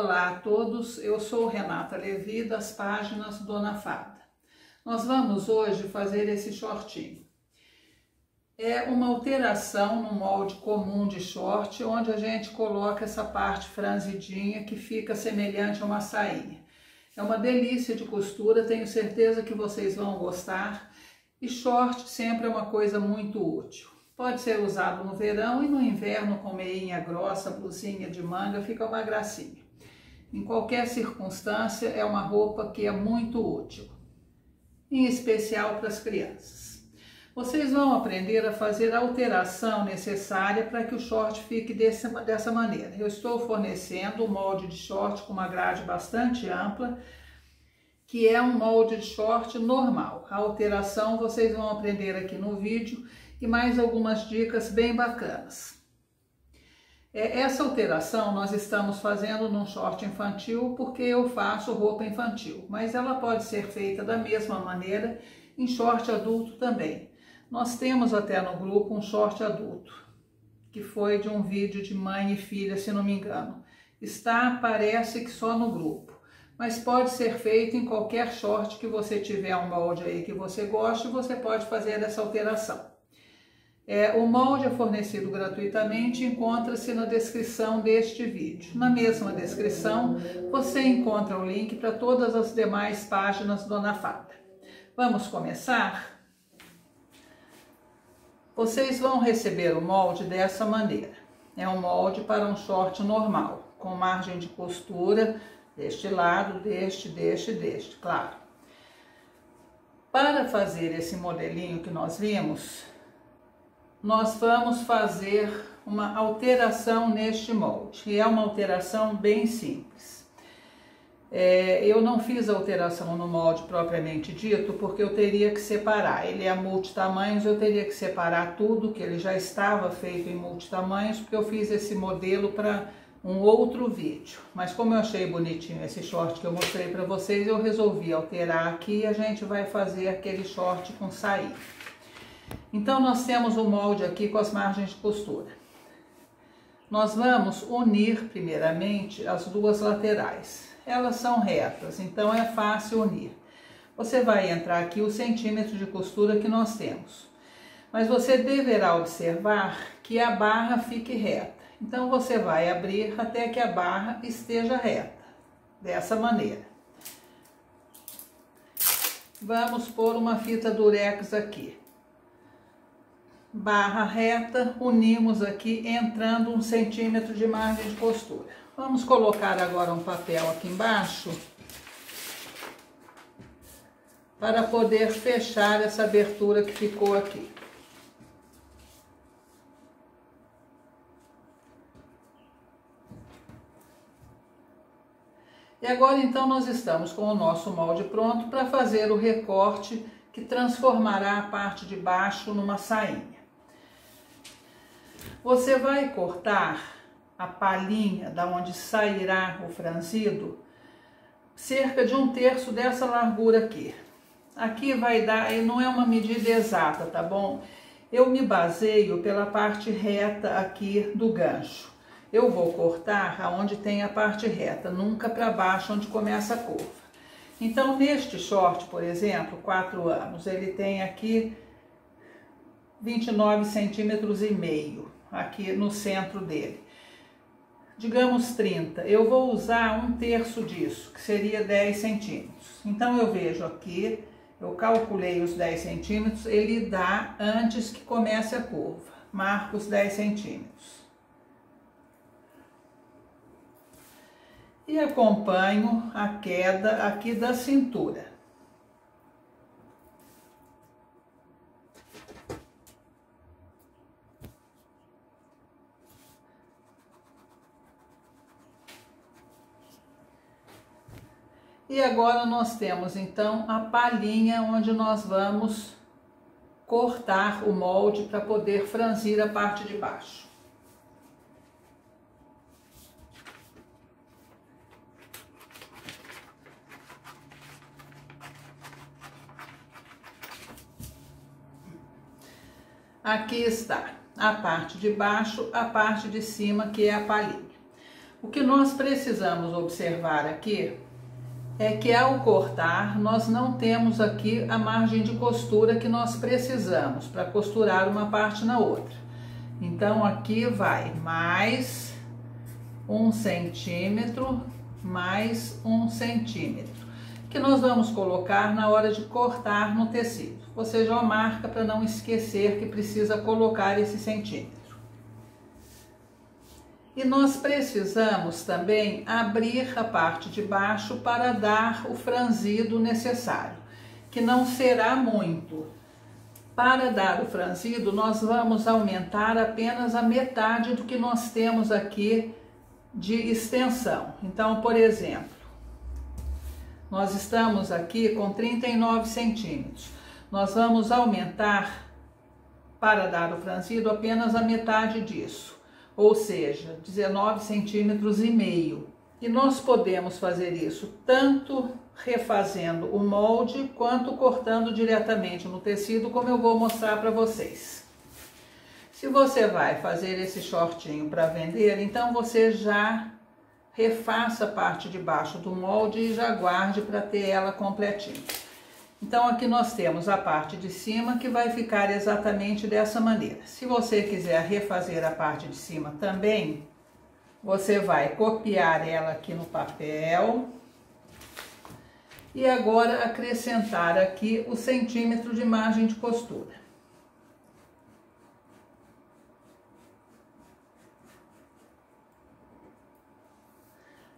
Olá a todos, eu sou Renata Levi das páginas Dona Fada. Nós vamos hoje fazer esse shortinho. É uma alteração no molde comum de short, onde a gente coloca essa parte franzidinha que fica semelhante a uma sainha. É uma delícia de costura, tenho certeza que vocês vão gostar. E short sempre é uma coisa muito útil. Pode ser usado no verão e no inverno com meinha grossa, blusinha de manga, fica uma gracinha. Em qualquer circunstância, é uma roupa que é muito útil, em especial para as crianças. Vocês vão aprender a fazer a alteração necessária para que o short fique dessa maneira. Eu estou fornecendo um molde de short com uma grade bastante ampla, que é um molde de short normal. A alteração vocês vão aprender aqui no vídeo e mais algumas dicas bem bacanas. Essa alteração nós estamos fazendo num short infantil porque eu faço roupa infantil, mas ela pode ser feita da mesma maneira em short adulto também. Nós temos até no grupo um short adulto, que foi de um vídeo de mãe e filha, se não me engano. Parece que só no grupo, mas pode ser feito em qualquer short que você tiver um molde aí que você goste, você pode fazer essa alteração. O molde é fornecido gratuitamente, encontra-se na descrição deste vídeo. Na mesma descrição, você encontra o link para todas as demais páginas Dona Fada. Vamos começar? Vocês vão receber o molde dessa maneira. É um molde para um short normal, com margem de costura deste lado, deste, claro. Para fazer esse modelinho que nós vimos, nós vamos fazer uma alteração neste molde, e é uma alteração bem simples. Eu não fiz alteração no molde propriamente dito, porque eu teria que separar. Ele é multitamanhos, eu teria que separar tudo, que ele já estava feito em multitamanhos, porque eu fiz esse modelo para um outro vídeo. Mas como eu achei bonitinho esse short que eu mostrei para vocês, eu resolvi alterar aqui e a gente vai fazer aquele short com sainha. Então, nós temos o molde aqui com as margens de costura. Nós vamos unir, primeiramente, as duas laterais. Elas são retas, então é fácil unir. Você vai entrar aqui o centímetro de costura que nós temos. Mas você deverá observar que a barra fique reta. Então, você vai abrir até que a barra esteja reta, dessa maneira. Vamos pôr uma fita durex aqui. Barra reta, unimos aqui, entrando 1 centímetro de margem de costura. Vamos colocar agora um papel aqui embaixo, para poder fechar essa abertura que ficou aqui. E agora então nós estamos com o nosso molde pronto para fazer o recorte que transformará a parte de baixo numa sainha. Você vai cortar a palhinha da onde sairá o franzido, cerca de 1/3 dessa largura aqui. Aqui vai dar, não é uma medida exata, tá bom? Eu me baseio pela parte reta aqui do gancho. Eu vou cortar aonde tem a parte reta, nunca para baixo onde começa a curva. Então, neste short, por exemplo, 4 anos, ele tem aqui 29,5 centímetros aqui no centro dele. Digamos 30, eu vou usar 1/3 disso, que seria 10 centímetros. Então, eu vejo aqui, eu calculei os 10 centímetros, ele dá antes que comece a curva. Marco os 10 centímetros. E acompanho a queda aqui da cintura. E agora nós temos então a palhinha onde nós vamos cortar o molde para poder franzir a parte de baixo. Aqui está a parte de baixo, a parte de cima, que é a palhinha. O que nós precisamos observar aqui é que ao cortar nós não temos aqui a margem de costura que nós precisamos para costurar uma parte na outra. Então aqui vai mais 1 centímetro, mais 1 centímetro, que nós vamos colocar na hora de cortar no tecido. Você já marca para não esquecer que precisa colocar esse centímetro. E nós precisamos também abrir a parte de baixo para dar o franzido necessário, que não será muito. Para dar o franzido, nós vamos aumentar apenas a metade do que nós temos aqui de extensão. Então, por exemplo, nós estamos aqui com 39 centímetros. Nós vamos aumentar, para dar o franzido, apenas a metade disso. Ou seja, 19 centímetros e meio. E nós podemos fazer isso tanto refazendo o molde, quanto cortando diretamente no tecido, como eu vou mostrar para vocês. Se você vai fazer esse shortinho para vender, então você já refaça a parte de baixo do molde e já guarde para ter ela completinha. Então aqui nós temos a parte de cima que vai ficar exatamente dessa maneira. Se você quiser refazer a parte de cima também, você vai copiar ela aqui no papel e agora acrescentar aqui o centímetro de margem de costura.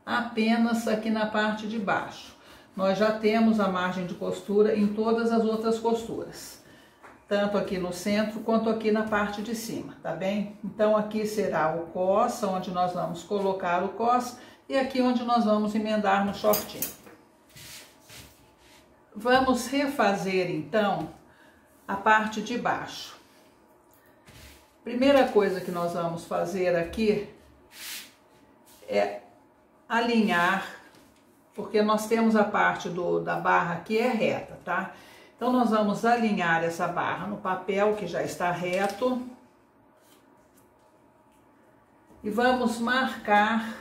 Apenas aqui na parte de baixo. Nós já temos a margem de costura em todas as outras costuras, tanto aqui no centro quanto aqui na parte de cima, tá bem? Então aqui será o cos, onde nós vamos colocar o cos, e aqui onde nós vamos emendar no shortinho. Vamos refazer então a parte de baixo. Primeira coisa que nós vamos fazer aqui é alinhar, porque nós temos a parte da barra que é reta, tá? Então nós vamos alinhar essa barra no papel que já está reto e vamos marcar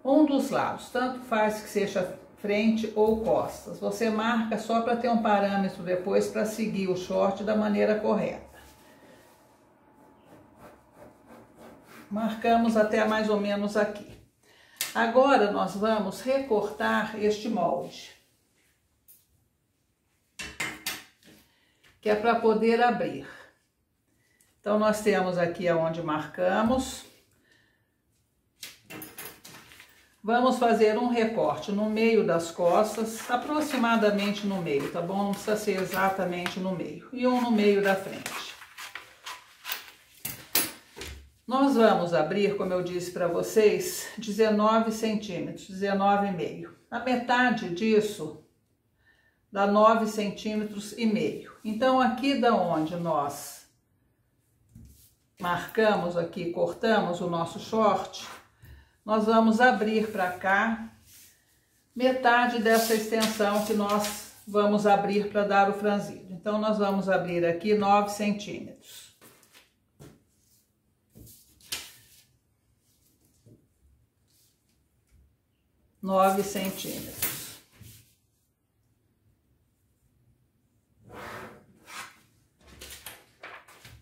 um dos lados, tanto faz que seja frente ou costas. Você marca só para ter um parâmetro depois para seguir o short da maneira correta. Marcamos até mais ou menos aqui. Agora nós vamos recortar este molde, que é para poder abrir. Então nós temos aqui aonde marcamos. Vamos fazer um recorte no meio das costas, aproximadamente no meio, tá bom? Não precisa ser exatamente no meio. E um no meio da frente. Nós vamos abrir, como eu disse para vocês, 19 centímetros, 19,5. A metade disso dá 9 centímetros e meio. Então, aqui da onde nós marcamos aqui, cortamos o nosso short, nós vamos abrir para cá metade dessa extensão que nós vamos abrir para dar o franzido. Então, nós vamos abrir aqui 9 centímetros.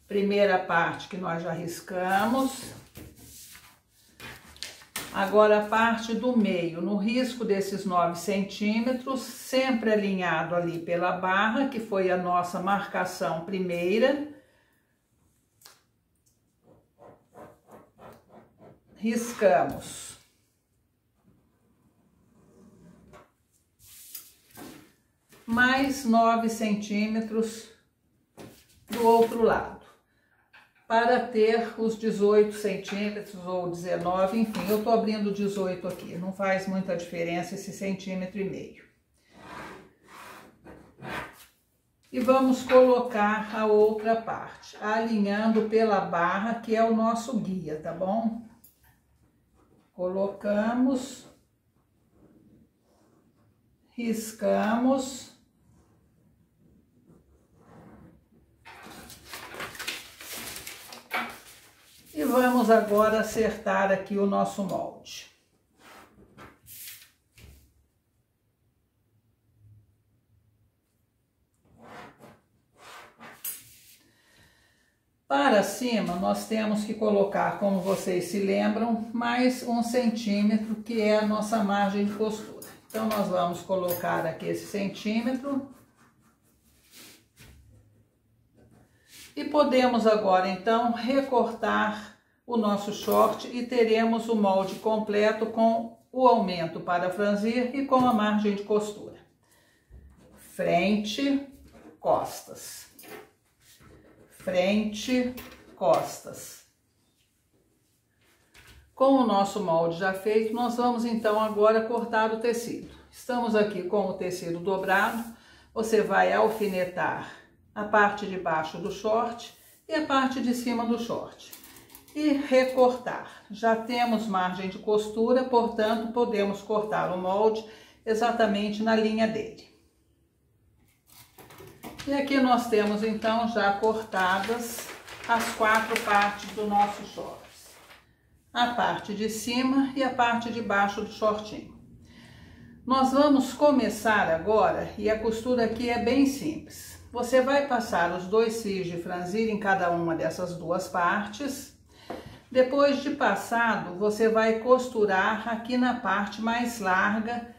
Primeira parte que nós já riscamos. Agora a parte do meio, no risco desses 9 centímetros, sempre alinhado ali pela barra, que foi a nossa marcação primeira. Riscamos. Mais 9 centímetros do outro lado, para ter os 18 centímetros ou 19, enfim, eu tô abrindo 18 aqui, não faz muita diferença esse centímetro e meio. E vamos colocar a outra parte, alinhando pela barra, que é o nosso guia, tá bom? Colocamos, riscamos. E vamos agora acertar aqui o nosso molde. Para cima, nós temos que colocar, como vocês se lembram, mais 1 centímetro, que é a nossa margem de costura. Então, nós vamos colocar aqui esse centímetro. E podemos agora, então, recortar o nosso short e teremos o molde completo com o aumento para franzir e com a margem de costura. Frente, costas. Frente, costas. Com o nosso molde já feito, nós vamos então agora cortar o tecido. Estamos aqui com o tecido dobrado, você vai alfinetar a parte de baixo do short e a parte de cima do short e recortar. Já temos margem de costura, portanto, podemos cortar o molde exatamente na linha dele. E aqui nós temos então já cortadas as 4 partes do nosso shorts. A parte de cima e a parte de baixo do shortinho. Nós vamos começar agora e a costura aqui é bem simples. Você vai passar os 2 fios de franzir em cada uma dessas 2 partes. Depois de passado, você vai costurar aqui na parte mais larga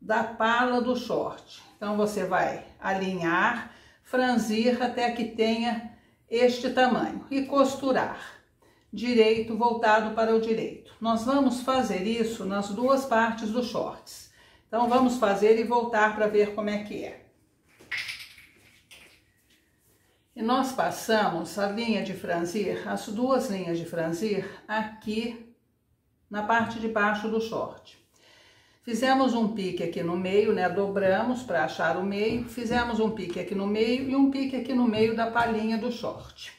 da pala do short. Então, você vai alinhar, franzir até que tenha este tamanho e costurar direito voltado para o direito. Nós vamos fazer isso nas 2 partes dos shorts. Então vamos fazer e voltar para ver como é que é. E nós passamos a linha de franzir, as 2 linhas de franzir aqui na parte de baixo do short. Fizemos um pique aqui no meio, né? Dobramos para achar o meio. Fizemos um pique aqui no meio e um pique aqui no meio da palhinha do short.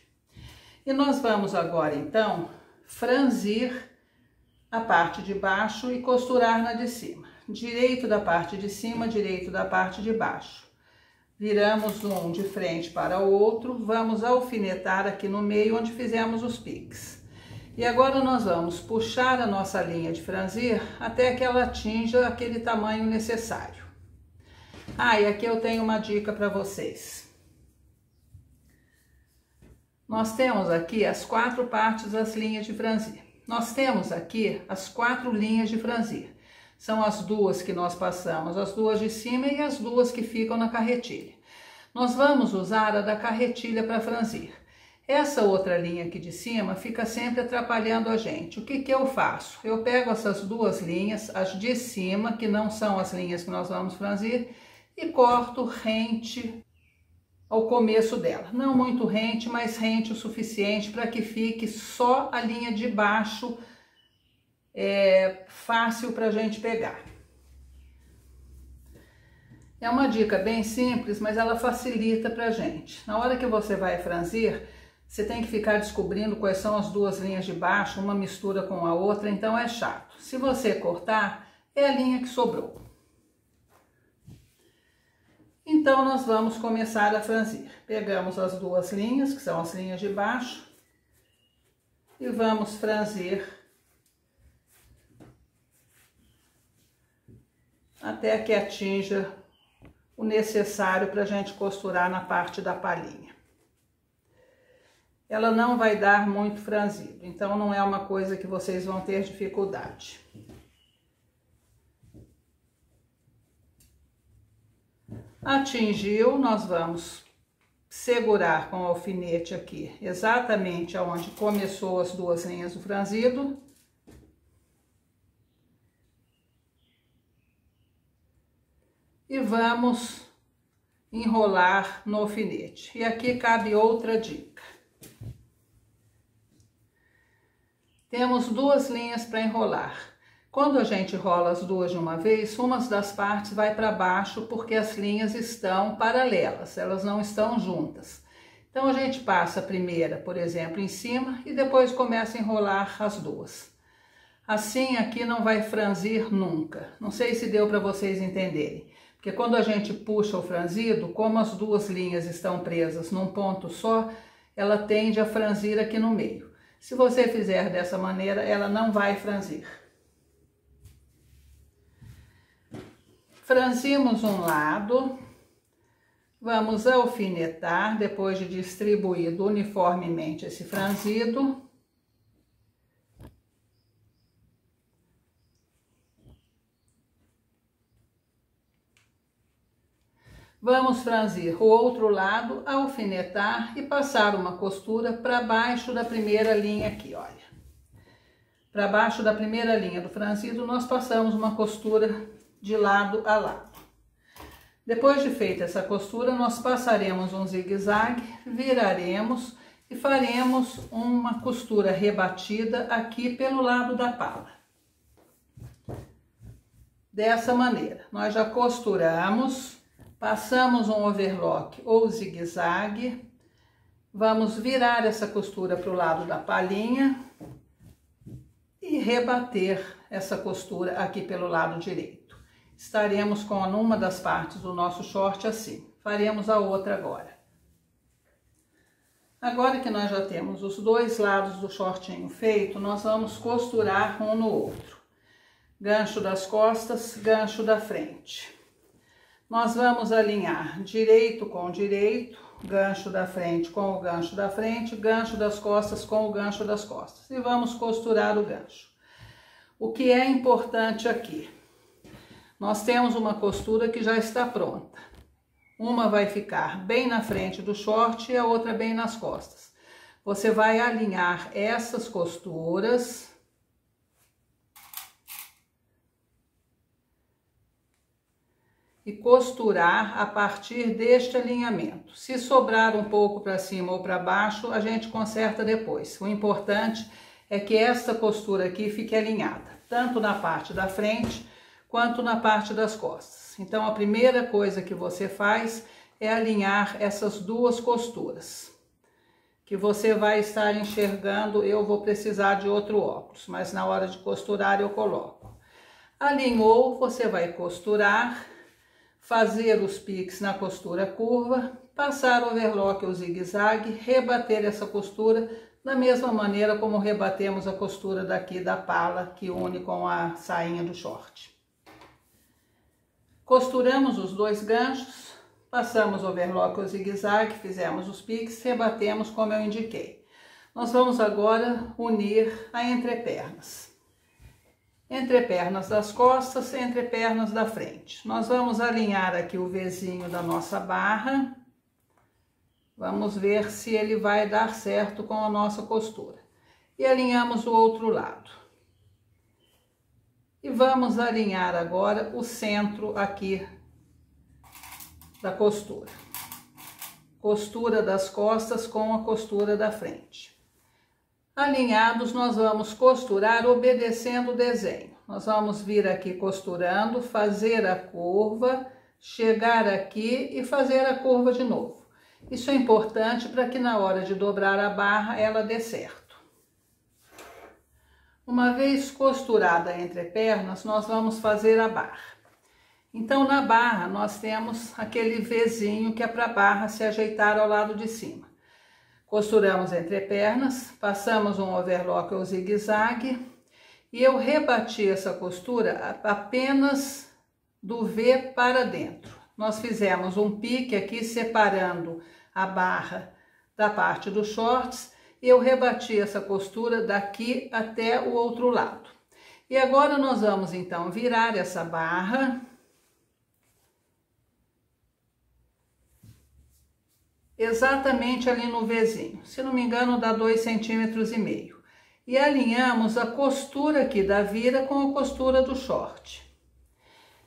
E nós vamos agora, então, franzir a parte de baixo e costurar na de cima. Direito da parte de cima, direito da parte de baixo. Viramos um de frente para o outro. Vamos alfinetar aqui no meio onde fizemos os piques. E agora nós vamos puxar a nossa linha de franzir até que ela atinja aquele tamanho necessário. Ah, e aqui eu tenho uma dica para vocês. Nós temos aqui as 4 partes das linhas de franzir. Nós temos aqui as 4 linhas de franzir. São as 2 que nós passamos, as 2 de cima e as 2 que ficam na carretilha. Nós vamos usar a da carretilha para franzir. Essa outra linha aqui de cima fica sempre atrapalhando a gente. O que que eu faço? Eu pego essas 2 linhas, as de cima, que não são as linhas que nós vamos franzir, e corto rente ao começo dela. Não muito rente, mas rente o suficiente para que fique só a linha de baixo fácil para a gente pegar. É uma dica bem simples, mas ela facilita para a gente. Na hora que você vai franzir, você tem que ficar descobrindo quais são as 2 linhas de baixo, uma mistura com a outra, então é chato. Se você cortar, é a linha que sobrou. Então, nós vamos começar a franzir. Pegamos as 2 linhas, que são as linhas de baixo, e vamos franzir até que atinja o necessário para a gente costurar na parte da palhinha. Ela não vai dar muito franzido, então não é uma coisa que vocês vão ter dificuldade. Atingiu, nós vamos segurar com o alfinete aqui, exatamente onde começou as 2 linhas do franzido. E vamos enrolar no alfinete. E aqui cabe outra dica. Temos 2 linhas para enrolar. Quando a gente rola as 2 de uma vez, uma das partes vai para baixo porque as linhas estão paralelas, elas não estão juntas. Então a gente passa a primeira, por exemplo, em cima e depois começa a enrolar as 2. Assim aqui não vai franzir nunca. Não sei se deu para vocês entenderem. Porque quando a gente puxa o franzido, como as 2 linhas estão presas num ponto só, ela tende a franzir aqui no meio. Se você fizer dessa maneira, ela não vai franzir. Franzimos um lado, vamos alfinetar depois de distribuído uniformemente esse franzido. Vamos franzir o outro lado, alfinetar e passar uma costura para baixo da primeira linha aqui, olha. Para baixo da primeira linha do franzido, nós passamos uma costura de lado a lado. Depois de feita essa costura, nós passaremos um zigue-zague, viraremos e faremos uma costura rebatida aqui pelo lado da pala. Dessa maneira, nós já costuramos. Passamos um overlock ou zigue-zague, vamos virar essa costura para o lado da palhinha e rebater essa costura aqui pelo lado direito. Estaremos com uma das partes do nosso short assim. Faremos a outra agora. Agora que nós já temos os dois lados do shortinho feito, nós vamos costurar um no outro. Gancho das costas, gancho da frente. Nós vamos alinhar direito com direito, gancho da frente com o gancho da frente, gancho das costas com o gancho das costas. E vamos costurar o gancho. O que é importante aqui? Nós temos uma costura que já está pronta. Uma vai ficar bem na frente do short e a outra bem nas costas. Você vai alinhar essas costuras e costurar a partir deste alinhamento. Se sobrar um pouco para cima ou para baixo, a gente conserta depois. O importante é que esta costura aqui fique alinhada, tanto na parte da frente quanto na parte das costas. Então, a primeira coisa que você faz é alinhar essas duas costuras, que você vai estar enxergando. Eu vou precisar de outro óculos, mas na hora de costurar eu coloco. Alinhou, você vai costurar, fazer os piques na costura curva, passar o overlock ou zigue-zague, rebater essa costura da mesma maneira como rebatemos a costura daqui da pala que une com a sainha do short. Costuramos os dois ganchos, passamos o overlock ou zigue-zague, fizemos os piques, rebatemos como eu indiquei. Nós vamos agora unir a entrepernas. Entrepernas das costas, entrepernas da frente. Nós vamos alinhar aqui o Vzinho da nossa barra. Vamos ver se ele vai dar certo com a nossa costura. E alinhamos o outro lado. E vamos alinhar agora o centro aqui da costura. Costura das costas com a costura da frente. Alinhados, nós vamos costurar obedecendo o desenho. Nós vamos vir aqui costurando, fazer a curva, chegar aqui e fazer a curva de novo. Isso é importante para que na hora de dobrar a barra ela dê certo. Uma vez costurada a entrepernas, nós vamos fazer a barra. Então, na barra, nós temos aquele Vzinho que é para a barra se ajeitar ao lado de cima. Costuramos entre pernas, passamos um overlock ou zigue-zague e eu rebati essa costura apenas do V para dentro. Nós fizemos um pique aqui separando a barra da parte dos shorts e eu rebati essa costura daqui até o outro lado. E agora nós vamos então virar essa barra exatamente ali no Vzinho, se não me engano dá 2,5 centímetros. E alinhamos a costura aqui da vira com a costura do short.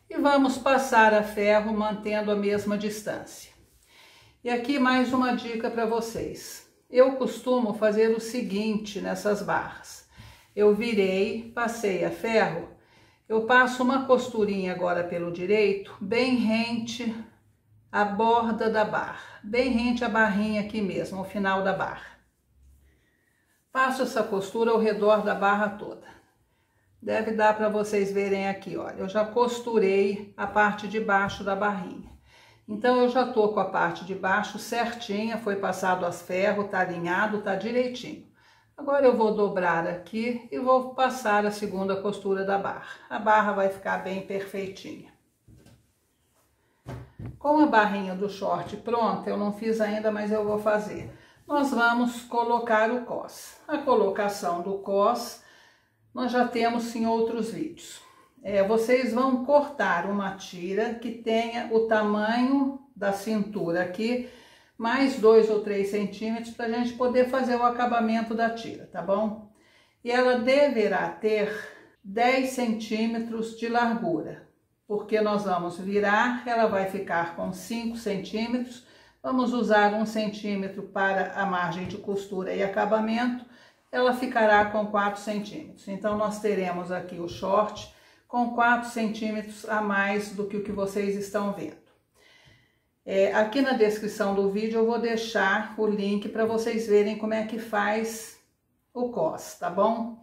E vamos passar a ferro mantendo a mesma distância. E aqui mais uma dica para vocês. Eu costumo fazer o seguinte nessas barras. Eu virei, passei a ferro, eu passo uma costurinha agora pelo direito, bem rente a borda da barra, bem rente a barrinha aqui mesmo, ao final da barra. Passo essa costura ao redor da barra toda. Deve dar para vocês verem aqui, olha, eu já costurei a parte de baixo da barrinha. Então, eu já tô com a parte de baixo certinha, foi passado as ferro, tá alinhado, tá direitinho. Agora eu vou dobrar aqui e vou passar a segunda costura da barra. A barra vai ficar bem perfeitinha. Com a barrinha do short pronta, eu não fiz ainda, mas eu vou fazer. Nós vamos colocar o cos. A colocação do cos, nós já temos em outros vídeos. Vocês vão cortar uma tira que tenha o tamanho da cintura aqui, mais 2 ou 3 centímetros, para a gente poder fazer o acabamento da tira, tá bom? E ela deverá ter 10 centímetros de largura, porque nós vamos virar, ela vai ficar com 5 centímetros, vamos usar 1 centímetro para a margem de costura e acabamento, ela ficará com 4 centímetros. Então, nós teremos aqui o short com 4 centímetros a mais do que o que vocês estão vendo. Aqui na descrição do vídeo eu vou deixar o link para vocês verem como é que faz o cos, tá bom?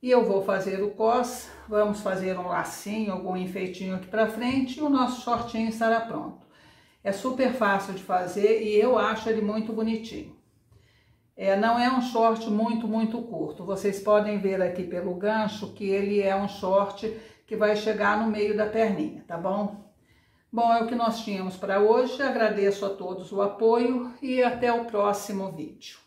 E eu vou fazer o cos, vamos fazer um lacinho, algum enfeitinho aqui pra frente e o nosso shortinho estará pronto. É super fácil de fazer e eu acho ele muito bonitinho. Não é um short muito curto, vocês podem ver aqui pelo gancho que ele é um short que vai chegar no meio da perninha, tá bom? Bom, é o que nós tínhamos para hoje, agradeço a todos o apoio e até o próximo vídeo.